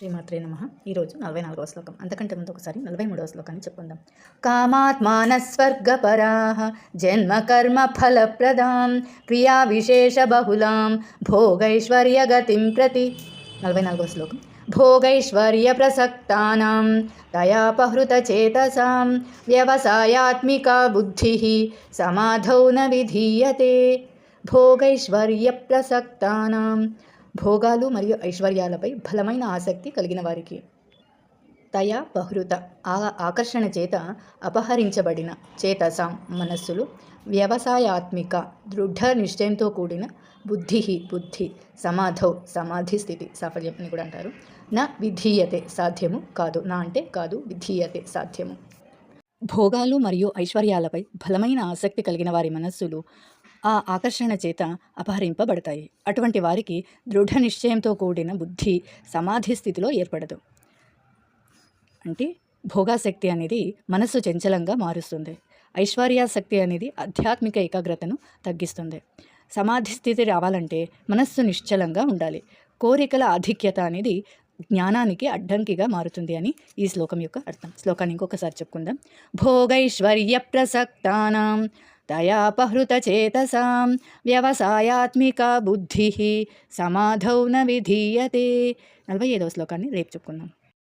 శ్రీమాత్రే నమః. ఈరోజు 44వ శ్లోకం. అంతకంటే ముందు ఒకసారి 43వ శ్లోకాన్ని చెప్పుకుందాం. కామాత్మాన స్వర్గపరాః జన్మ కర్మ ఫలప్రదాం క్రియా విశేష బహుళాం భోగైశ్వర్యగతిం ప్రతి. 44వ శ్లోకం. భోగైశ్వర్య ప్రసక్తానాం దయాపహృత చేతసాం వ్యవసాయాత్మికా బుద్ధిః సమాధౌ న విధీయతే. భోగైశ్వర్య ప్రసక్తానాం, భోగాలు మరియు ఐశ్వర్యాలపై బలమైన ఆసక్తి కలిగిన వారికి, తయా బహృత ఆకర్షణ చేత అపహరించబడిన చేతసాం మనస్సులు, వ్యవసాయాత్మిక దృఢ నిశ్చయంతో కూడిన బుద్ధి సమాధౌ సమాధి స్థితి సాఫల్యం అని కూడా అంటారు. నా విధీయతే సాధ్యము కాదు, నా అంటే కాదు, విధీయతే సాధ్యము. భోగాలు మరియు ఐశ్వర్యాలపై బలమైన ఆసక్తి కలిగిన వారి మనస్సులు ఆ ఆకర్షణ చేత అపహరింపబడతాయి. అటువంటి వారికి దృఢ నిశ్చయంతో కూడిన బుద్ధి సమాధి స్థితిలో ఏర్పడదు. అంటే భోగాసక్తి అనేది మనస్సు చంచలంగా మారుస్తుంది. ఐశ్వర్యాసక్తి అనేది ఆధ్యాత్మిక ఏకాగ్రతను తగ్గిస్తుంది. సమాధి స్థితి రావాలంటే మనస్సు నిశ్చలంగా ఉండాలి. కోరికల ఆధిక్యత అనేది జ్ఞానానికి అడ్డంకిగా మారుతుంది అని ఈ శ్లోకం యొక్క అర్థం. శ్లోకాన్ని ఇంకొకసారి చెప్పుకుందాం. భోగైశ్వర్య ప్రసక్తానాం దయాపహృత చేతసాం వ్యవసాయాత్మిక బుద్ధి సమాధౌ న విధీయతే. 45వ శ్లోకాన్ని రేపు చెప్పుకుందాం.